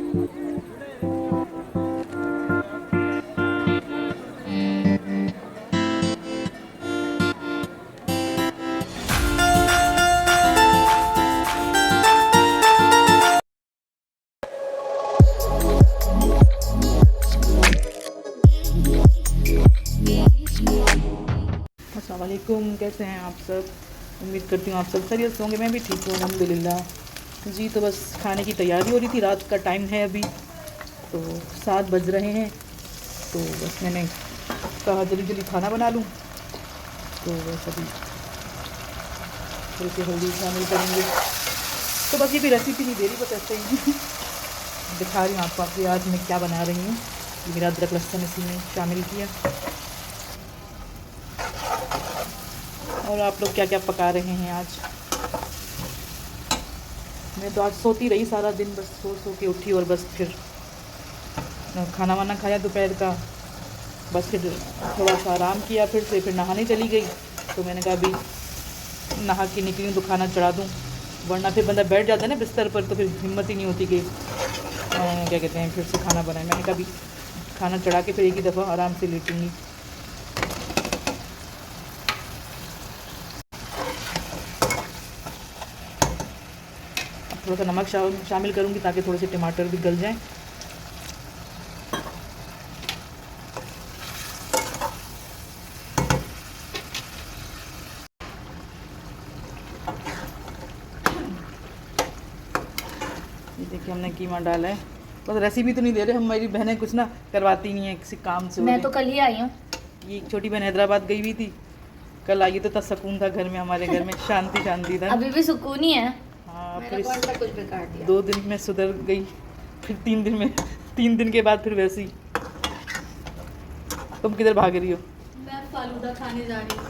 अस्सलाम वालेकुम, कैसे हैं आप सब। उम्मीद करती हूँ आप सब खैरियत से होंगे। मैं भी ठीक हूँ अल्हम्दुलिल्लाह जी। तो बस खाने की तैयारी हो रही थी, रात का टाइम है अभी, तो 7 बज रहे हैं। तो बस मैंने कहा जल्दी जल्दी खाना बना लूँ। तो बस अभी थोड़ी सी हल्दी शामिल करेंगे। तो बस ये भी रेसिपी नहीं दे रही, बस ऐसे ही दिखा रही हूँ आपको आज मैं क्या बना रही हूँ। ये मेरा अदरक लहसुन इसी में शामिल किया। और आप लोग क्या क्या पका रहे हैं आज। मैं तो आज सोती रही सारा दिन, बस सो सो के उठी और बस फिर खाना वाना खाया दोपहर का, बस फिर थोड़ा सा आराम किया, फिर नहाने चली गई। तो मैंने कहा अभी नहा के निकली हूँ तो खाना चढ़ा दूँ, वरना फिर बंदा बैठ जाता है ना बिस्तर पर, तो फिर हिम्मत ही नहीं होती कि क्या कहते हैं फिर से खाना बनाए। मैंने कहा अभी खाना चढ़ा के फिर एक ही दफ़ा आराम से लेटूँगी। थोड़ा सा नमक शामिल करूँगी ताकि थोड़े से टमाटर भी गल जाएं। ये देखिए हमने कीमा डाला है। बस रेसिपी तो नहीं दे रहे, हमारी बहनें कुछ ना करवाती नहीं है किसी काम से। मैं तो कल ही आई हूँ। ये छोटी बहन हैदराबाद गई हुई थी, कल आई तो सुकून था घर में, हमारे घर में शांति शांति था। अभी भी सुकून ही है। हाँ, फिर कुछ बिगाड़ दिया। 2 दिन में सुधर गई, फिर 3 दिन के बाद फिर वैसी। तुम किधर भाग रही हो? मैं फालूदा खाने जा रही हूँ।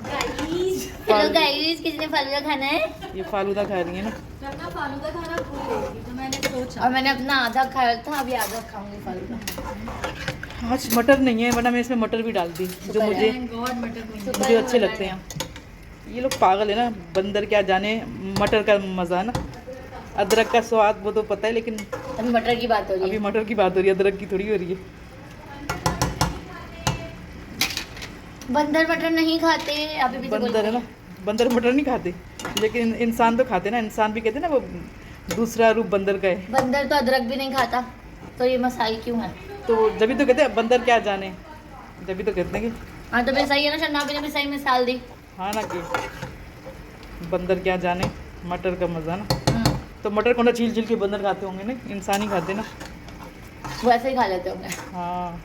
हेलो गाइस, किसने फालूदा खाना है? ये फालूदा खा रही है ना। जब मैं फालूदा खाना भूल गई थी तो मैंने सोचा, और मैंने अपना आधा खाया था, अभी आधा खाऊंगी फालूदा। आज मटर नहीं है, वरना मैं इसमें मटर भी डाल दी, जो मुझे अच्छे लगते हैं। ये लोग पागल है ना, बंदर क्या जाने मटर का मज़ा ना, अदरक का स्वाद वो तो पता है, लेकिन अभी मटर की बात हो रही है। अभी मटर की बात हो रही है, अदरक की थोड़ी हो रही है। बंदर मटर नहीं खाते। अभी भी बंदर है ना, बंदर मटर नहीं खाते, लेकिन इंसान तो खाते ना। इंसान भी कहते ना वो दूसरा रूप बंदर का है। बंदर तो अदरक भी नहीं खाता, तो ये मसाई क्यों है? तो जब भी तो कहते हैं बंदर क्या जाने, जब भी तो कहते हैं कि हाँ तो फिर सही है ना, शन्नाबी ने भी सही मिसाल दी। हाँ ना, कि बंदर क्या जाने मटर का मज़ा ना। तो मटर को ना छील छील के बंदर खाते होंगे ना, इंसान ही खाते ना। वैसे ही खा लेते होंगे। हाँ,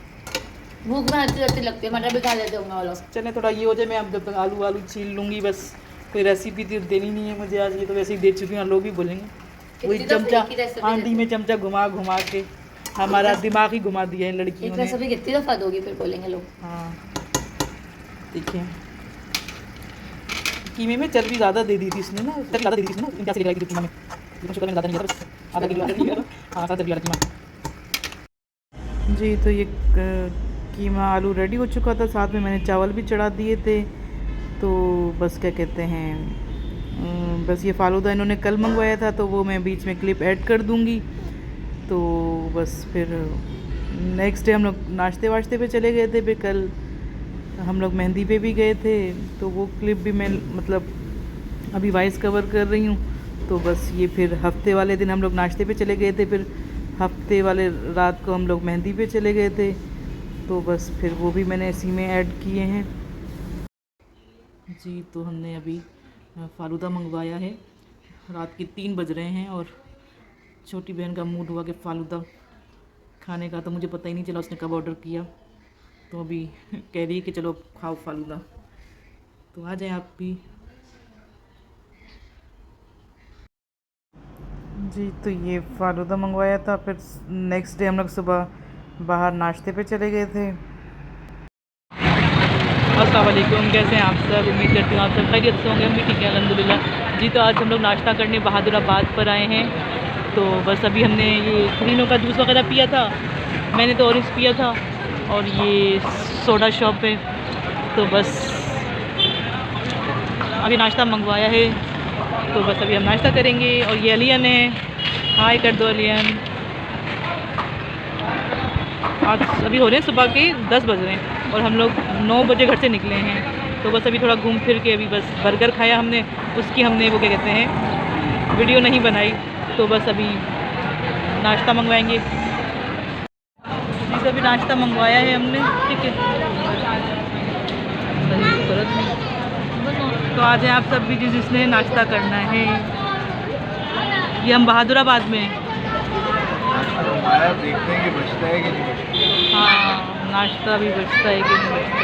भूख में अच्छी अच्छी लगती है, मटर भी खा लेते होंगे वो लोग। चले थोड़ा ये हो जाए, मैं अब जब तक आलू छील लूँगी। बस कोई रेसिपी तो देनी नहीं है मुझे आज, ये तो वैसे ही दे चुकी हूँ। लोग भी बोलेंगे वही चमचा हांडी में चमचा घुमा घुमा के हमारा दिमाग ही घुमा दिया है लड़कियों ने। रेसिपी कितनी दफ़ा दोगी फिर बोलेंगे लोग। हाँ देखिए, कीमे में चर्बी ज़्यादा दे दी थी इसने ना, चर्बी ज़्यादा दे दी थी ना, क्या से लेकर आई थी कीमा में, लेकिन शुक्र मैंने ज़्यादा नहीं था, बस आधा किलो दिया। हाँ, आधा चर्बी वाला कीमा जी। तो ये कीमा आलू रेडी हो चुका था, साथ में मैंने चावल भी चढ़ा दिए थे। तो बस क्या कहते हैं, बस ये फालूदा इन्होंने कल मंगवाया था, तो वो मैं बीच में क्लिप ऐड कर दूँगी। तो बस फिर नेक्स्ट डे हम लोग नाश्ते वाश्ते पे चले गए थे। फिर कल हम लोग मेहंदी पे भी गए थे, तो वो क्लिप भी मैं मतलब अभी वॉइस कवर कर रही हूँ। तो बस ये फिर हफ्ते वाले दिन हम लोग नाश्ते पे चले गए थे, फिर हफ्ते वाले रात को हम लोग मेहंदी पे चले गए थे। तो बस फिर वो भी मैंने इसी में ऐड किए हैं जी। तो हमने अभी फालूदा मंगवाया है, रात के 3 बज रहे हैं, और छोटी बहन का मूड हुआ कि फ़ालूदा खाने का, तो मुझे पता ही नहीं चला उसने कब ऑर्डर किया। तो अभी कह रही है कि चलो खाओ फ़ालूदा, तो आ जाए आप भी जी। तो ये फ़ालूदा मंगवाया था, फिर नेक्स्ट डे हम लोग सुबह बाहर नाश्ते पे चले गए थे। अस्सलाम वालेकुम, कैसे हैं आप सब। उम्मीद करती हूँ आप सब खैरियत से होंगे, हम भी ठीक है अल्हम्दुलिल्लाह जी। तो आज हम लोग नाश्ता करने बहादुराबाद पर आए हैं। तो बस अभी हमने ये क्रीनों का जूस वगैरह पिया था, मैंने तो ऑरेंज पिया था, और ये सोडा शॉप है। तो बस अभी नाश्ता मंगवाया है, तो बस अभी हम नाश्ता करेंगे। और ये अलियन है, हाय कर दो अलियन। आज अभी हो रहे हैं सुबह के 10 बज रहे हैं और हम लोग 9 बजे घर से निकले हैं। तो बस अभी थोड़ा घूम फिर के अभी बस बर्गर खाया हमने, उसकी हमने वो क्या कहते हैं वीडियो नहीं बनाई। तो बस अभी नाश्ता मंगवाएंगे जी। तो अभी नाश्ता मंगवाया है हमने, ठीक है। तो आ जाए आप सब भी जिसने नाश्ता करना है। ये हम बहादुराबाद में हैं। देखते हैं कि बचता है कि नहीं बचता। हाँ, नाश्ता भी बचता है कि नहीं बचता।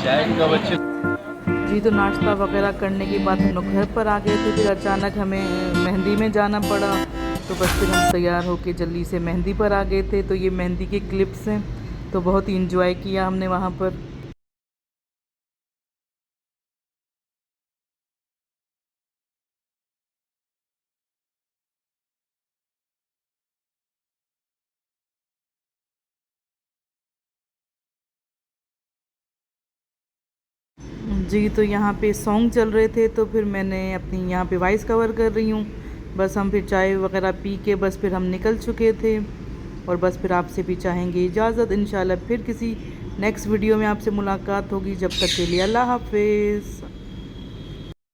चाय का बच्चे जी। तो नाश्ता वगैरह करने के बाद हम लोग घर पर आ गए थे। फिर अचानक हमें मेहंदी में जाना पड़ा, तो बस फिर हम तैयार होके जल्दी से मेहंदी पर आ गए थे। तो ये मेहंदी के क्लिप्स हैं, तो बहुत ही इंजॉय किया हमने वहाँ पर। जी। तो यहाँ पे सॉन्ग चल रहे थे, तो फिर मैंने अपनी यहाँ पे वॉइस कवर कर रही हूँ। बस हम फिर चाय वगैरह पी के बस फिर हम निकल चुके थे और बस फिर आपसे भी चाहेंगे इजाज़त। इंशाल्लाह फिर किसी नेक्स्ट वीडियो में आपसे मुलाकात होगी। जब तक के लिए अल्लाह हाफिज़।